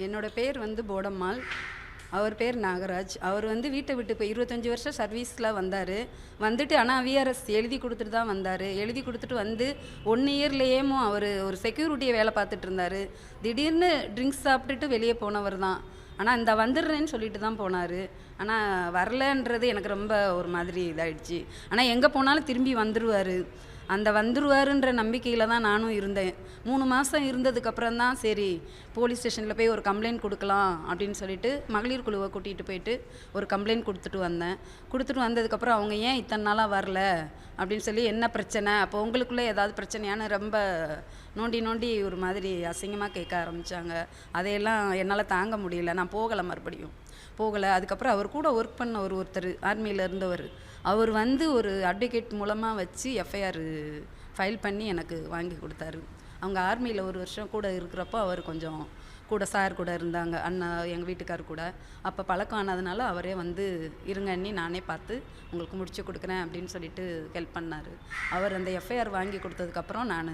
என்னோட பேர் போடம்மாள். அவர் பேர் நாகராஜ். அவர் வீட்டை விட்டு இப்போ 25 வருஷம் சர்வீஸில் வந்தார். வந்துட்டு ஆனால் விஆர்எஸ் எழுதி கொடுத்துட்டு தான் வந்தார். எழுதி கொடுத்துட்டு 1 இயர்லேயேமோ அவர் ஒரு செக்யூரிட்டியை வேலை பார்த்துட்டு இருந்தார். திடீர்னு ட்ரிங்க்ஸ் சாப்பிட்டுட்டு வெளியே போனவர் தான். ஆனால் இந்த வந்துடுறேன்னு சொல்லிட்டு தான் போனார். ஆனால் வரலன்றது எனக்கு ரொம்ப ஒரு மாதிரி இதாகிடுச்சு. ஆனால் எங்கே போனாலும் திரும்பி வந்துடுவார். அந்த வந்துடுவாருன்ற நம்பிக்கையில் தான் நானும் இருந்தேன். 3 மாதம் இருந்ததுக்கப்புறம் தான் சரி போலீஸ் ஸ்டேஷனில் போய் ஒரு கம்ப்ளைண்ட் கொடுக்கலாம் அப்படின்னு சொல்லிட்டு மகளிர் குழுவை கூட்டிகிட்டு போயிட்டு ஒரு கம்ப்ளைண்ட் கொடுத்துட்டு வந்தேன். கொடுத்துட்டு வந்ததுக்கப்புறம் அவங்க ஏன் இத்தனை நாளாக வரல அப்படின்னு சொல்லி என்ன பிரச்சனை, அப்போ உங்களுக்குள்ளே ஏதாவது பிரச்சனையான்னு ரொம்ப நோண்டி ஒரு மாதிரி அசிங்கமாக கேட்க ஆரம்பித்தாங்க. அதையெல்லாம் என்னால் தாங்க முடியல. நான் மறுபடியும் போகலை. அதுக்கப்புறம் அவர் கூட ஒர்க் பண்ண ஒருத்தர் ஆர்மியில் இருந்தவர், அவர் ஒரு அட்வொகேட் மூலமாக வச்சு எஃப்ஐஆர் ஃபைல் பண்ணி எனக்கு வாங்கி கொடுத்தாரு. அவங்க ஆர்மியில் 1 வருஷம் கூட இருக்கிறப்போ அவர் கொஞ்சம் கூட சார் கூட இருந்தாங்க, அண்ணா எங்கள் வீட்டுக்கார் கூட. அப்போ பழக்கம் ஆனதுனால அவரே இருங்க அண்ணி நானே பார்த்து உங்களுக்கு முடிச்சு கொடுக்குறேன் அப்படின்னு சொல்லிட்டு ஹெல்ப் பண்ணார். அவர் அந்த எஃப்ஐஆர் வாங்கி கொடுத்ததுக்கப்புறம் நான்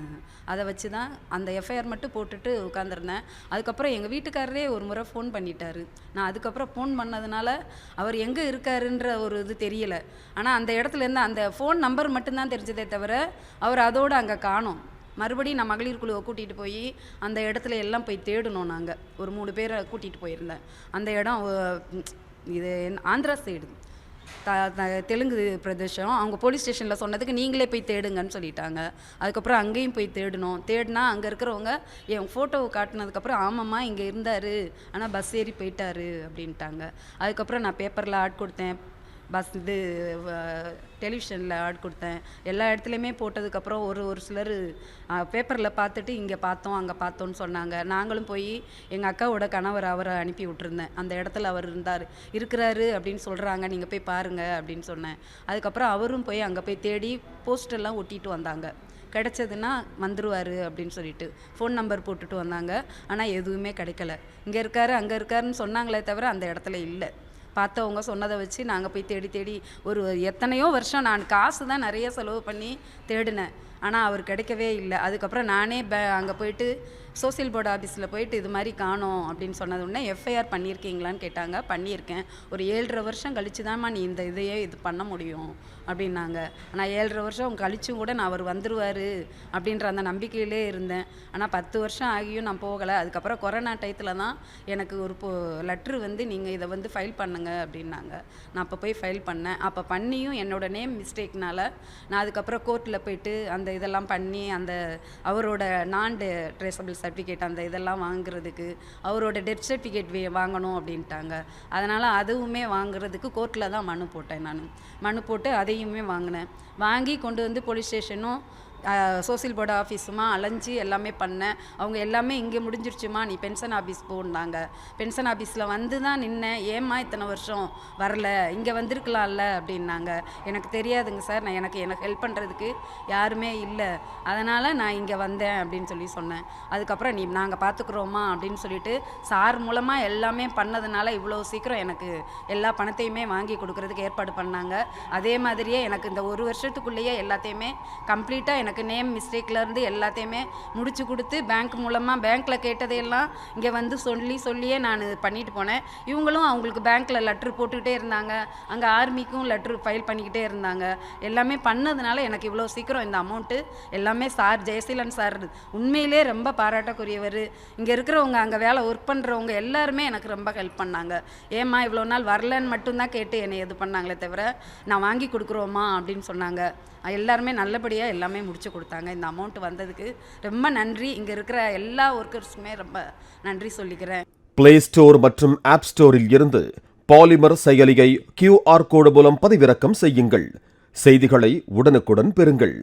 அதை வச்சு தான் அந்த எஃப்ஐஆர் மட்டும் போட்டுட்டு உட்காந்துருந்தேன். அதுக்கப்புறம் எங்கள் வீட்டுக்காரரே ஒரு முறை ஃபோன் பண்ணிட்டார். நான் அதுக்கப்புறம் ஃபோன் பண்ணதுனால அவர் எங்கே இருக்காருன்ற ஒரு இது தெரியலை. ஆனால் அந்த இடத்துலேருந்து அந்த ஃபோன் நம்பர் மட்டும்தான் தெரிஞ்சதே தவிர அவர் அதோடு அங்கே காணோம். மறுபடியும் நான் மகளிர் குழுவை கூட்டிகிட்டு போய் அந்த இடத்துல எல்லாம் போய் தேடணும். நாங்கள் ஒரு 3 பேரை கூட்டிகிட்டு போயிருந்தேன். அந்த இடம் இது ஆந்திரா சைடு, தெலுங்கு பிரதேசம். அவங்க போலீஸ் ஸ்டேஷனில் சொன்னதுக்கு நீங்களே போய் தேடுங்கன்னு சொல்லிட்டாங்க. அதுக்கப்புறம் அங்கேயும் போய் தேடினா அங்கே இருக்கிறவங்க என் ஃபோட்டோவை காட்டினதுக்கப்புறம் ஆமாம்மா இங்கே இருந்தார் ஆனால் பஸ் ஏறி போயிட்டாரு அப்படின்ட்டாங்க. அதுக்கப்புறம் நான் பேப்பரில் ஆட் கொடுத்தேன், பஸ் டெலிவிஷனில் ஆட் கொடுத்தேன். எல்லா இடத்துலையுமே போட்டதுக்கப்புறம் ஒரு சிலர் பேப்பரில் பார்த்துட்டு இங்கே பார்த்தோம் அங்கே பார்த்தோன்னு சொன்னாங்க. நாங்களும் போய் எங்கள் அக்காவோட கணவர் அவரை அனுப்பி விட்டுருந்தேன். அந்த இடத்துல அவர் இருக்கிறாரு அப்படின்னு சொல்கிறாங்க, நீங்கள் போய் பாருங்கள் அப்படின்னு சொன்னேன். அதுக்கப்புறம் அவரும் போய் அங்கே போய் தேடி போஸ்டெல்லாம் ஒட்டிட்டு வந்தாங்க. கிடைச்சதுன்னா வந்துடுவார் அப்படின்னு சொல்லிட்டு ஃபோன் நம்பர் போட்டுட்டு வந்தாங்க. ஆனால் எதுவுமே கிடைக்கல. இங்கே இருக்காரு அங்கே இருக்காருன்னு சொன்னாங்களே தவிர அந்த இடத்துல இல்லை. பார்த்தவங்க சொன்னதை வச்சு நாங்கள் போய் தேடி ஒரு எத்தனையோ வருஷம் நான் காசு தான் நிறைய செலவு பண்ணி தேடினேன். ஆனால் அவர் கிடைக்கவே இல்லை. அதுக்கப்புறம் நானே அங்கே போயிட்டு சோசியல் போர்டு ஆஃபீஸில் போயிட்டு இது மாதிரி காணோம் அப்படின்னு சொன்னது உடனே எஃப்ஐஆர் பண்ணியிருக்கீங்களான்னு கேட்டாங்க. பண்ணியிருக்கேன். ஒரு 7.5 வருஷம் கழிச்சு தான்மா நீ இந்த இதையே இது பண்ண முடியும் அப்படின்னாங்க. ஆனால் 7.5 வருஷம் கழிச்சும் கூட நான் அவர் வந்துடுவார் அப்படின்ற அந்த நம்பிக்கையிலே இருந்தேன். ஆனால் 10 வருஷம் ஆகியும் நான் போகலை. அதுக்கப்புறம் கொரோனா டயத்தில் தான் எனக்கு ஒரு லெட்ரு நீங்கள் இதை ஃபைல் பண்ணுங்க அப்படின்னாங்க. நான் அப்போ போய் ஃபைல் பண்ணேன். அப்போ பண்ணியும் என்னோட நேம் மிஸ்டேக்னால நான் அதுக்கப்புறம் கோர்ட்டில் போயிட்டு அந்த இதெல்லாம் பண்ணி அந்த அவரோட நான் ட்ரேசபிள் சர்டிஃபிகேட் அந்த இதெல்லாம் வாங்குறதுக்கு அவரோட டெத் சர்டிஃபிகேட் வாங்கணும் அப்படின்ட்டாங்க. அதனால் அதுவுமே வாங்குறதுக்கு கோர்ட்டில் தான் மனு போட்டேன். நான் மனு போட்டு அதையுமே வாங்கினேன். வாங்கி கொண்டு போலீஸ் ஸ்டேஷனும் சோசியல் போர்டு ஆஃபீஸுமா அலைஞ்சி எல்லாமே பண்ணேன். அவங்க எல்லாமே இங்கே முடிஞ்சிருச்சுமா நீ பென்ஷன் ஆஃபீஸ் போனாங்க. பென்ஷன் ஆஃபீஸில் தான் நின்னேன். ஏம்மா இத்தனை வருஷம் வரல, இங்கே வந்திருக்கலாம்ல அப்படின்னாங்க. எனக்கு தெரியாதுங்க சார், எனக்கு ஹெல்ப் பண்ணுறதுக்கு யாருமே இல்லை, அதனால் நான் இங்கே வந்தேன் அப்படின்னு சொன்னேன். அதுக்கப்புறம் நாங்கள் பார்த்துக்குறோமா அப்படின்னு சொல்லிட்டு சார் மூலமாக எல்லாமே பண்ணதுனால இவ்வளோ சீக்கிரம் எனக்கு எல்லா பணத்தையுமே வாங்கி கொடுக்கறதுக்கு ஏற்பாடு பண்ணாங்க. அதே மாதிரியே எனக்கு இந்த 1 வருஷத்துக்குள்ளேயே எல்லாத்தையுமே கம்ப்ளீட்டாக எனக்கு நேம் மிஸ்டேக்லேருந்து எல்லாத்தையுமே முடிச்சு கொடுத்து பேங்க் மூலமாக பேங்க்கில் கேட்டதையெல்லாம் இங்கே சொல்லியே நான் பண்ணிட்டு போனேன். இவங்களும் அவங்களுக்கு பேங்க்கில் லெட்ரு போட்டுக்கிட்டே இருந்தாங்க, அங்கே ஆர்மிக்கும் லெட்ரு ஃபைல் பண்ணிக்கிட்டே இருந்தாங்க. எல்லாமே பண்ணதுனால எனக்கு இவ்வளோ சீக்கிரம் இந்த அமௌண்ட்டு எல்லாமே சார் ஜெயசீலன் சார் உண்மையிலே ரொம்ப பாராட்டக்குரியவர். இங்கே இருக்கிறவங்க அங்கே ஒர்க் பண்ணுறவங்க எல்லாருமே எனக்கு ரொம்ப ஹெல்ப் பண்ணாங்க. ஏம்மா இவ்வளோ நாள் வரலன்னு மட்டும்தான் கேட்டு என்னை இது பண்ணாங்களே தவிர நான் வாங்கி கொடுக்குறோம்மா அப்படின்னு சொன்னாங்க. எல்லாருமே நல்லபடியாக எல்லாமே முடிச்சு கொடுத்தாங்க. இந்த அமௌண்ட் வந்ததுக்கு ரொம்ப நன்றி. இங்கே இருக்கிற எல்லா ஒர்க்கர்ஸுமே ரொம்ப நன்றி சொல்லிக்கிறேன். பிளே ஸ்டோர் மற்றும் ஆப் ஸ்டோரில் இருந்து பாலிமர் செயலியை QR கோடு மூலம் பதிவிறக்கம் செய்யுங்கள். செய்திகளை உடனுக்குடன் பெறுங்கள்.